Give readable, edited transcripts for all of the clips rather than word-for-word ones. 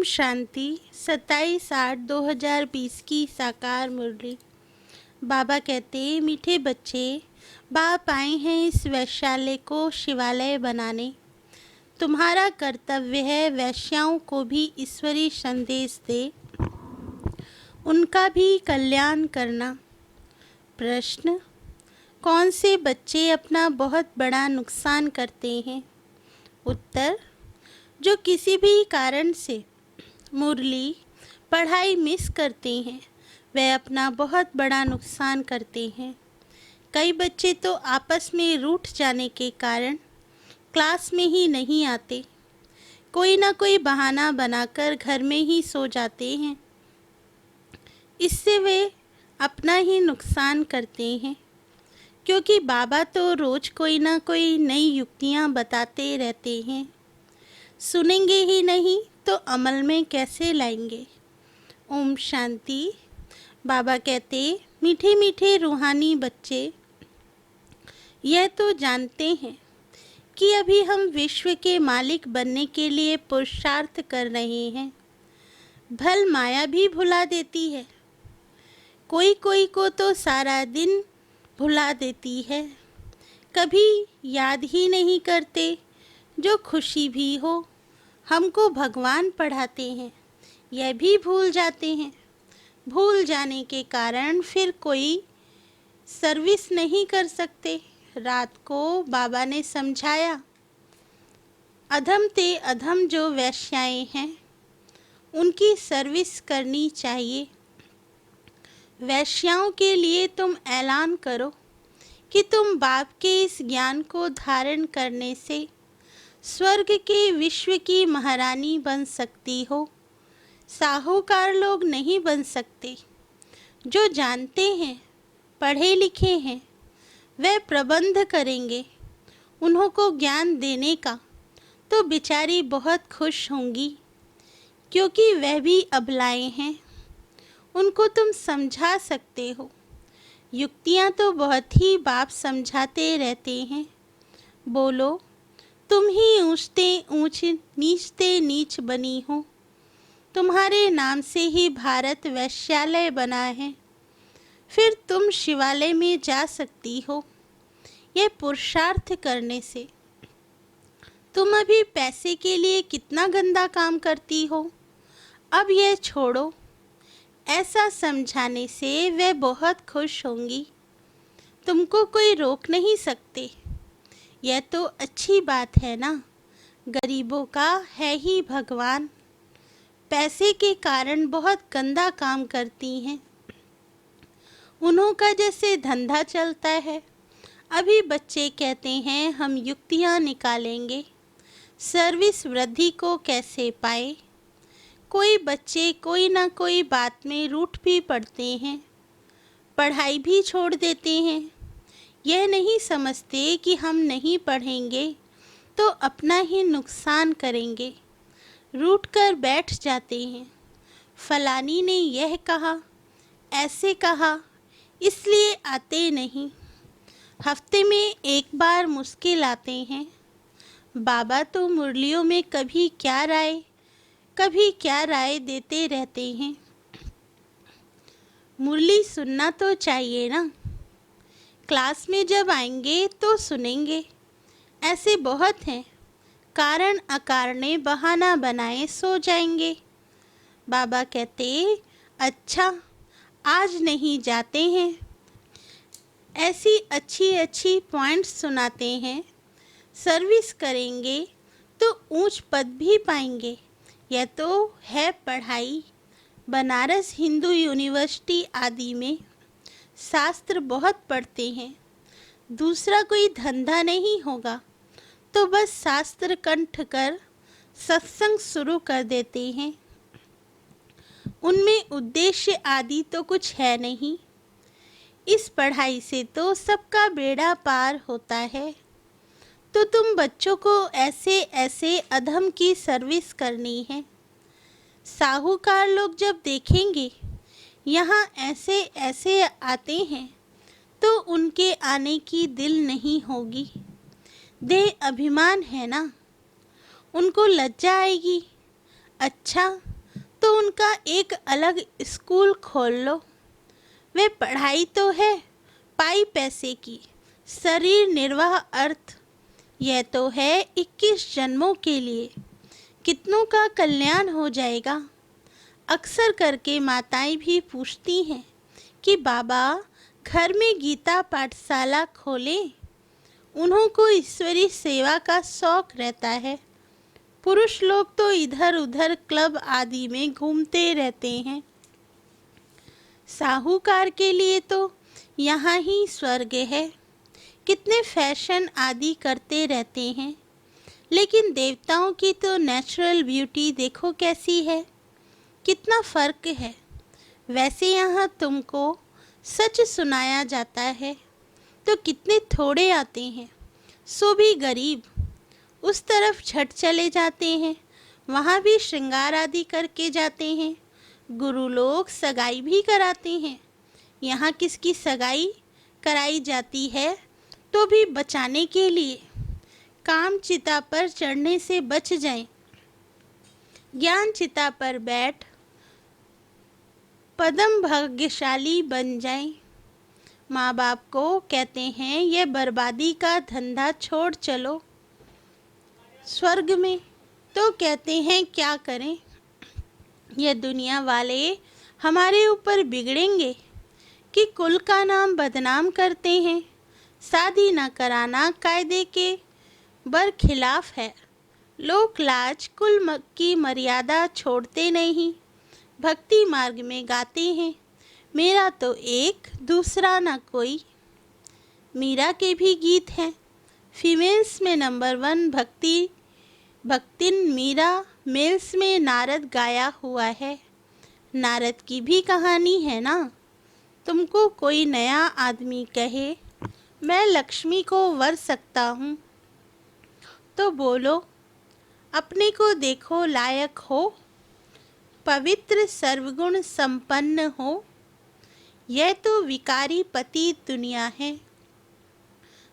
शांति 27/8/2020 की साकार मुरली। बाबा कहते, मीठे बच्चे, बाप आए हैं इस वैश्यालय को शिवालय बनाने। तुम्हारा कर्तव्य है वैश्याओं को भी ईश्वरी संदेश दे, उनका भी कल्याण करना। प्रश्न, कौन से बच्चे अपना बहुत बड़ा नुकसान करते हैं? उत्तर, जो किसी भी कारण से मुरली पढ़ाई मिस करते हैं, वे अपना बहुत बड़ा नुकसान करते हैं। कई बच्चे तो आपस में रूठ जाने के कारण क्लास में ही नहीं आते, कोई ना कोई बहाना बनाकर घर में ही सो जाते हैं। इससे वे अपना ही नुकसान करते हैं, क्योंकि बाबा तो रोज़ कोई ना कोई नई युक्तियाँ बताते रहते हैं। सुनेंगे ही नहीं तो अमल में कैसे लाएंगे? ओम शांति। बाबा कहते, मीठे मीठे रूहानी बच्चे, यह तो जानते हैं कि अभी हम विश्व के मालिक बनने के लिए पुरुषार्थ कर रहे हैं। भल माया भी भुला देती है, कोई कोई को तो सारा दिन भुला देती है। कभी याद ही नहीं करते, जो खुशी भी हो हमको भगवान पढ़ाते हैं, यह भी भूल जाते हैं। भूल जाने के कारण फिर कोई सर्विस नहीं कर सकते। रात को बाबा ने समझाया, अधम ते अधम जो वैश्याएं हैं, उनकी सर्विस करनी चाहिए। वैश्याओं के लिए तुम ऐलान करो कि तुम बाप के इस ज्ञान को धारण करने से स्वर्ग के विश्व की महारानी बन सकती हो। साहूकार लोग नहीं बन सकते। जो जानते हैं, पढ़े लिखे हैं, वे प्रबंध करेंगे उन्हों को ज्ञान देने का, तो बेचारी बहुत खुश होंगी, क्योंकि वह भी अबलाएं हैं। उनको तुम समझा सकते हो। युक्तियाँ तो बहुत ही बाप समझाते रहते हैं। बोलो, तुम ही ऊंचते ऊंच नीचते नीच बनी हो। तुम्हारे नाम से ही भारत वैश्यालय बना है। फिर तुम शिवालय में जा सकती हो। यह पुरुषार्थ करने से तुम अभी पैसे के लिए कितना गंदा काम करती हो, अब यह छोड़ो। ऐसा समझाने से वे बहुत खुश होंगी। तुमको कोई रोक नहीं सकते। यह तो अच्छी बात है ना। गरीबों का है ही भगवान। पैसे के कारण बहुत गंदा काम करती हैं। उन्हों का जैसे धंधा चलता है। अभी बच्चे कहते हैं हम युक्तियाँ निकालेंगे, सर्विस वृद्धि को कैसे पाए। कोई बच्चे कोई ना कोई बात में रूठ भी पड़ते हैं, पढ़ाई भी छोड़ देते हैं। यह नहीं समझते कि हम नहीं पढ़ेंगे तो अपना ही नुकसान करेंगे। रूठ कर बैठ जाते हैं। फलानी ने यह कहा, ऐसे कहा, इसलिए आते नहीं। हफ्ते में एक बार मुश्किल आते हैं। बाबा तो मुरलियों में कभी क्या राय देते रहते हैं। मुरली सुनना तो चाहिए ना। क्लास में जब आएंगे तो सुनेंगे। ऐसे बहुत हैं, कारण अकारणे बहाना बनाए सो जाएंगे। बाबा कहते, अच्छा आज नहीं जाते हैं। ऐसी अच्छी अच्छी पॉइंट्स सुनाते हैं। सर्विस करेंगे तो ऊंच पद भी पाएंगे। यह तो है पढ़ाई। बनारस हिंदू यूनिवर्सिटी आदि में शास्त्र बहुत पढ़ते हैं। दूसरा कोई धंधा नहीं होगा तो बस शास्त्र कंठ कर सत्संग शुरू कर देते हैं। उनमें उद्देश्य आदि तो कुछ है नहीं। इस पढ़ाई से तो सबका बेड़ा पार होता है। तो तुम बच्चों को ऐसे ऐसे अधम की सर्विस करनी है। साहूकार लोग जब देखेंगे यहाँ ऐसे ऐसे आते हैं, तो उनके आने की दिल नहीं होगी। देह अभिमान है ना, उनको लज्जा आएगी। अच्छा तो उनका एक अलग स्कूल खोल लो। वे पढ़ाई तो है पाई पैसे की, शरीर निर्वाह अर्थ। यह तो है 21 जन्मों के लिए, कितनों का कल्याण हो जाएगा। अक्सर करके माताएं भी पूछती हैं कि बाबा घर में गीता पाठशाला खोलें। उन्हों को ईश्वरीय सेवा का शौक रहता है। पुरुष लोग तो इधर उधर क्लब आदि में घूमते रहते हैं। साहूकार के लिए तो यहाँ ही स्वर्ग है। कितने फैशन आदि करते रहते हैं, लेकिन देवताओं की तो नेचुरल ब्यूटी देखो कैसी है, कितना फर्क है। वैसे यहाँ तुमको सच सुनाया जाता है तो कितने थोड़े आते हैं, सो भी गरीब। उस तरफ झट चले जाते हैं, वहाँ भी श्रृंगार आदि करके जाते हैं। गुरु लोग सगाई भी कराते हैं। यहाँ किसकी सगाई कराई जाती है तो भी बचाने के लिए, काम चिता पर चढ़ने से बच जाएं। ज्ञान चिता पर बैठ पदम भाग्यशाली बन जाएं। माँ बाप को कहते हैं यह बर्बादी का धंधा छोड़ चलो स्वर्ग में, तो कहते हैं क्या करें, यह दुनिया वाले हमारे ऊपर बिगड़ेंगे कि कुल का नाम बदनाम करते हैं। शादी न कराना कायदे के बरखिलाफ है। लोक लाज कुल की मर्यादा छोड़ते नहीं, भक्ति मार्ग में गाते हैं मेरा तो एक दूसरा ना कोई। मीरा के भी गीत हैं। फीमेल्स में नंबर 1 भक्तिन मीरा, मेल्स में नारद गाया हुआ है। नारद की भी कहानी है ना। तुमको कोई नया आदमी कहे मैं लक्ष्मी को वर सकता हूँ, तो बोलो अपने को देखो लायक हो, पवित्र सर्वगुण संपन्न हो। यह तो विकारी पति दुनिया है।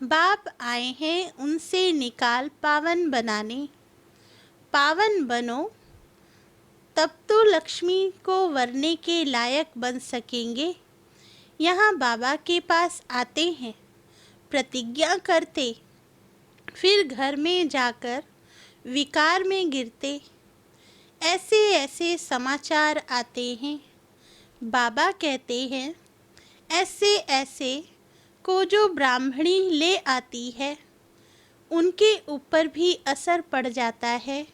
बाप आए हैं उनसे निकाल पावन बनाने। पावन बनो तब तो लक्ष्मी को वरने के लायक बन सकेंगे। यहाँ बाबा के पास आते हैं, प्रतिज्ञा करते, फिर घर में जाकर विकार में गिरते। ऐसे ऐसे समाचार आते हैं। बाबा कहते हैं ऐसे ऐसे को जो ब्राह्मणी ले आती है उनके ऊपर भी असर पड़ जाता है।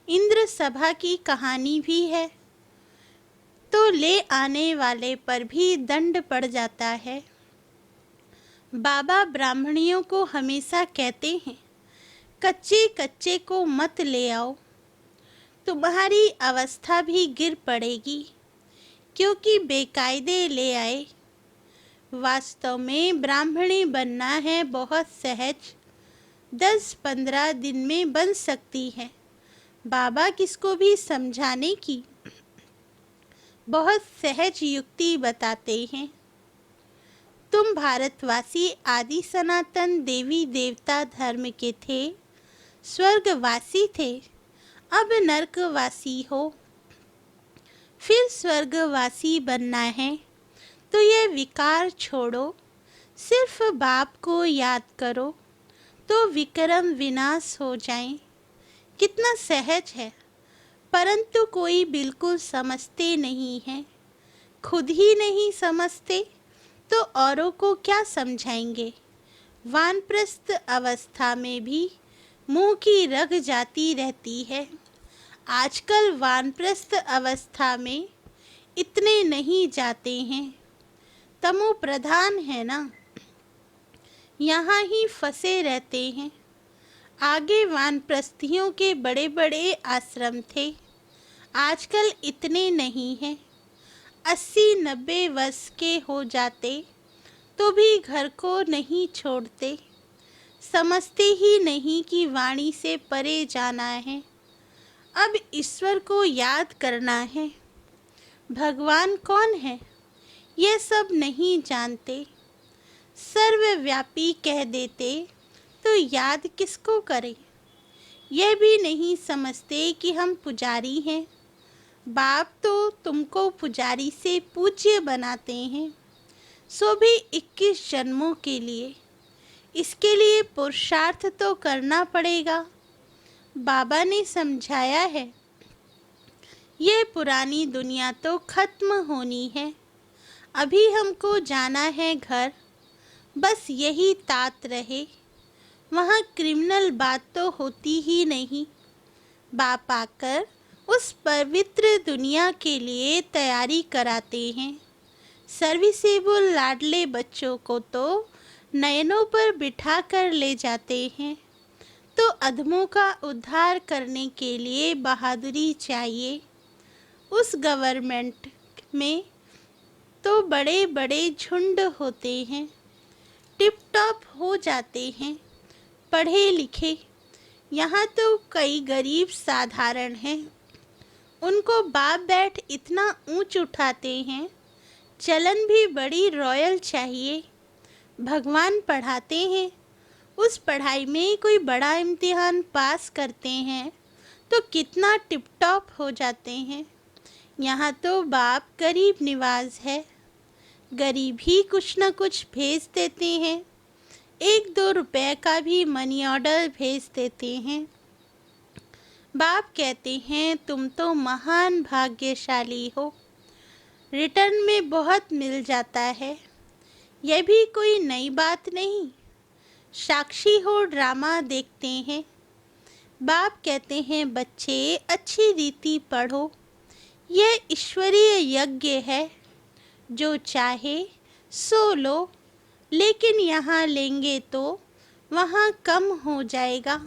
इंद्र सभा की कहानी भी है, तो ले आने वाले पर भी दंड पड़ जाता है। बाबा ब्राह्मणियों को हमेशा कहते हैं कच्चे कच्चे को मत ले आओ, तुम्हारी अवस्था भी गिर पड़ेगी, क्योंकि बेकायदे ले आए। वास्तव में ब्राह्मणी बनना है बहुत सहज, 10-15 दिन में बन सकती है। बाबा किसको भी समझाने की बहुत सहज युक्ति बताते हैं। तुम भारतवासी आदि सनातन देवी देवता धर्म के थे, स्वर्गवासी थे, अब नरकवासी हो। फिर स्वर्गवासी बनना है तो यह विकार छोड़ो, सिर्फ बाप को याद करो तो विक्रम विनाश हो जाए। कितना सहज है, परंतु कोई बिल्कुल समझते नहीं है। खुद ही नहीं समझते तो औरों को क्या समझाएंगे। वानप्रस्थ अवस्था में भी मुंह की रग जाती रहती है। आजकल वानप्रस्थ अवस्था में इतने नहीं जाते हैं, तमो प्रधान है ना, यहाँ ही फंसे रहते हैं। आगे वानप्रस्थियों के बड़े बड़े आश्रम थे, आजकल इतने नहीं हैं। 80-90 वर्ष के हो जाते तो भी घर को नहीं छोड़ते, समझते ही नहीं कि वाणी से परे जाना है, अब ईश्वर को याद करना है। भगवान कौन है ये सब नहीं जानते, सर्वव्यापी कह देते तो याद किसको करें। यह भी नहीं समझते कि हम पुजारी हैं, बाप तो तुमको पुजारी से पूज्य बनाते हैं, सो भी 21 जन्मों के लिए। इसके लिए पुरुषार्थ तो करना पड़ेगा। बाबा ने समझाया है, ये पुरानी दुनिया तो खत्म होनी है। अभी हमको जाना है घर, बस यही तात रहे। वहाँ क्रिमिनल बात तो होती ही नहीं। बाप आकर उस पवित्र दुनिया के लिए तैयारी कराते हैं। सर्विसेबल लाडले बच्चों को तो नयनों पर बिठा कर ले जाते हैं। तो अधमों का उद्धार करने के लिए बहादुरी चाहिए। उस गवर्नमेंट में तो बड़े बड़े झुंड होते हैं, टिप टॉप हो जाते हैं, पढ़े लिखे। यहाँ तो कई गरीब साधारण हैं, उनको बाप बैठ इतना ऊंच उठाते हैं। चलन भी बड़ी रॉयल चाहिए। भगवान पढ़ाते हैं, उस पढ़ाई में कोई बड़ा इम्तिहान पास करते हैं तो कितना टिप टॉप हो जाते हैं। यहाँ तो बाप गरीब निवाज है, गरीब ही कुछ न कुछ भेज देते हैं। 1-2 रुपए का भी मनी ऑर्डर भेज देते हैं। बाप कहते हैं, तुम तो महान भाग्यशाली हो, रिटर्न में बहुत मिल जाता है। यह भी कोई नई बात नहीं। साक्षी हो ड्रामा देखते हैं। बाप कहते हैं, बच्चे अच्छी रीति पढ़ो, यह ईश्वरीय यज्ञ है। जो चाहे सो लो, लेकिन यहाँ लेंगे तो वहाँ कम हो जाएगा।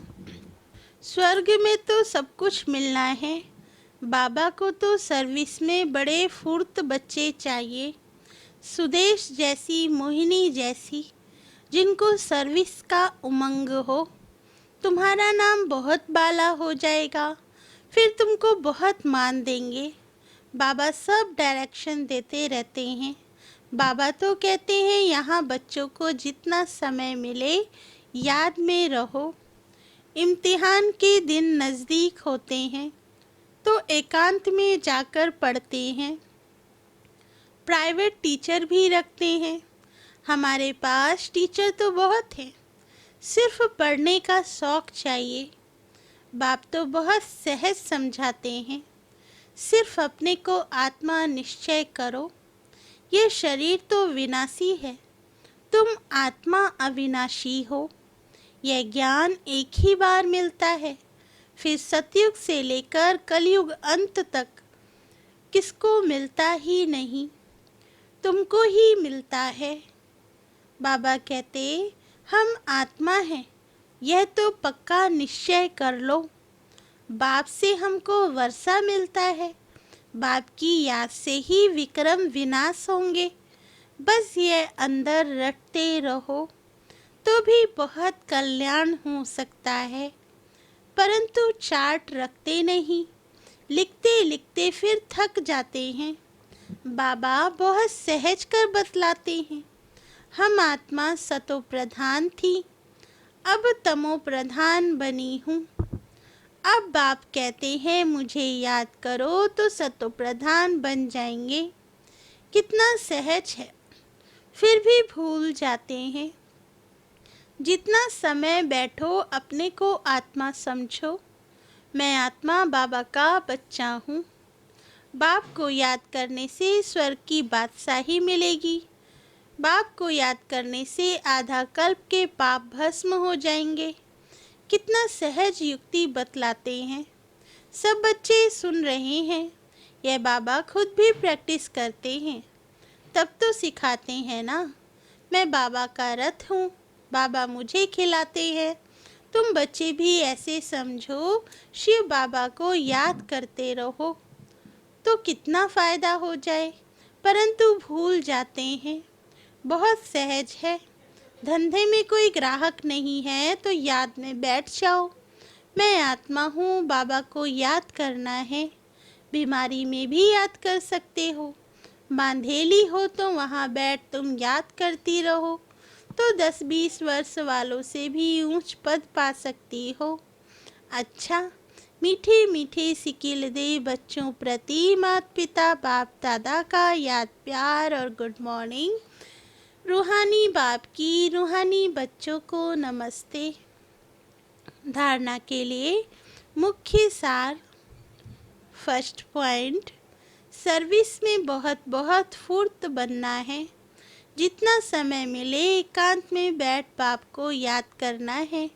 स्वर्ग में तो सब कुछ मिलना है। बाबा को तो सर्विस में बड़े फुर्त बच्चे चाहिए, सुदेश जैसी, मोहिनी जैसी, जिनको सर्विस का उमंग हो। तुम्हारा नाम बहुत बाला हो जाएगा, फिर तुमको बहुत मान देंगे। बाबा सब डायरेक्शन देते रहते हैं। बाबा तो कहते हैं, यहाँ बच्चों को जितना समय मिले याद में रहो। इम्तिहान के दिन नज़दीक होते हैं तो एकांत में जाकर पढ़ते हैं। प्राइवेट टीचर भी रखते हैं। हमारे पास टीचर तो बहुत हैं, सिर्फ पढ़ने का शौक़ चाहिए। बाप तो बहुत सहज समझाते हैं, सिर्फ अपने को आत्मा निश्चय करो। ये शरीर तो विनाशी है, तुम आत्मा अविनाशी हो। यह ज्ञान एक ही बार मिलता है, फिर सतयुग से लेकर कलयुग अंत तक किसको मिलता ही नहीं, तुमको ही मिलता है। बाबा कहते, हम आत्मा हैं, यह तो पक्का निश्चय कर लो। बाप से हमको वर्षा मिलता है, बाप की याद से ही विक्रम विनाश होंगे। बस ये अंदर रटते रहो तो भी बहुत कल्याण हो सकता है। परंतु चार्ट रखते नहीं, लिखते लिखते फिर थक जाते हैं। बाबा बहुत सहज कर बतलाते हैं, हम आत्मा सतो प्रधान थी, अब तमो प्रधान बनी हूँ। अब बाप कहते हैं, मुझे याद करो तो सतो प्रधान बन जाएंगे। कितना सहज है, फिर भी भूल जाते हैं। जितना समय बैठो अपने को आत्मा समझो। मैं आत्मा बाबा का बच्चा हूँ। बाप को याद करने से स्वर्ग की बादशाही मिलेगी। बाप को याद करने से आधा कल्प के पाप भस्म हो जाएंगे। कितना सहज युक्ति बतलाते हैं। सब बच्चे सुन रहे हैं। यह बाबा खुद भी प्रैक्टिस करते हैं, तब तो सिखाते हैं ना। मैं बाबा का रथ हूँ, बाबा मुझे खिलाते हैं। तुम बच्चे भी ऐसे समझो, शिव बाबा को याद करते रहो तो कितना फ़ायदा हो जाए, परंतु भूल जाते हैं। बहुत सहज है। धंधे में कोई ग्राहक नहीं है तो याद में बैठ जाओ, मैं आत्मा हूँ, बाबा को याद करना है। बीमारी में भी याद कर सकते हो। बांधेली हो तो वहाँ बैठ तुम याद करती रहो तो 10-20 वर्ष वालों से भी ऊंच पद पा सकती हो। अच्छा, मीठे मीठे सिकिल दे बच्चों प्रति माता पिता बाप दादा का याद प्यार और गुड मॉर्निंग। रूहानी बाप की रूहानी बच्चों को नमस्ते। धारणा के लिए मुख्य सार। फर्स्ट पॉइंट, सर्विस में बहुत बहुत फुर्त बनना है। जितना समय मिले एकांत में बैठ बाप को याद करना है।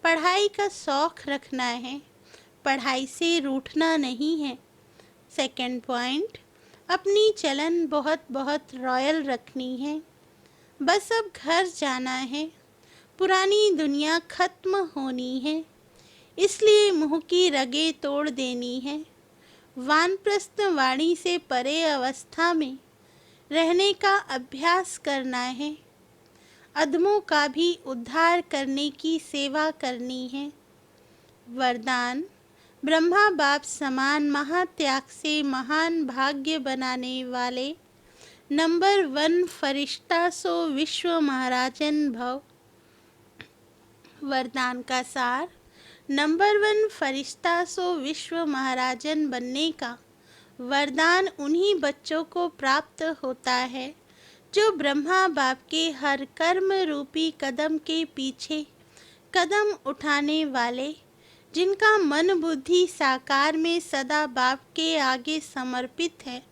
पढ़ाई का शौक रखना है, पढ़ाई से रूठना नहीं है। सेकंड पॉइंट, अपनी चलन बहुत बहुत रॉयल रखनी है। बस अब घर जाना है, पुरानी दुनिया खत्म होनी है, इसलिए मुँह की रगें तोड़ देनी है। वानप्रस्थ वाणी से परे अवस्था में रहने का अभ्यास करना है। अधमों का भी उद्धार करने की सेवा करनी है। वरदान, ब्रह्मा बाप समान महात्याग से महान भाग्य बनाने वाले नंबर 1 फरिश्ता सो विश्व महाराजन भव। वरदान का सार। नंबर 1 फरिश्ता सो विश्व महाराजन बनने का वरदान उन्हीं बच्चों को प्राप्त होता है जो ब्रह्मा बाप के हर कर्म रूपी कदम के पीछे कदम उठाने वाले, जिनका मन बुद्धि साकार में सदा बाप के आगे समर्पित है।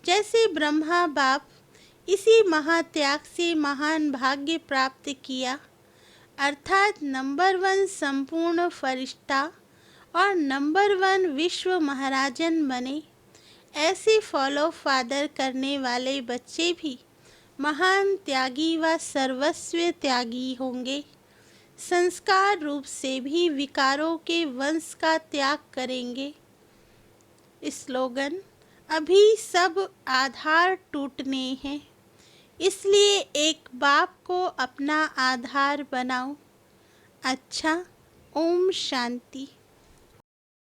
जैसे ब्रह्मा बाप इसी महात्याग से महान भाग्य प्राप्त किया, अर्थात नंबर 1 संपूर्ण फरिश्ता और नंबर 1 विश्व महाराजन बने। ऐसे फॉलो फादर करने वाले बच्चे भी महान त्यागी व सर्वस्व त्यागी होंगे। संस्कार रूप से भी विकारों के वंश का त्याग करेंगे। स्लोगन, अभी सब आधार टूटने हैं, इसलिए एक बाप को अपना आधार बनाओ। अच्छा, ओम शांति।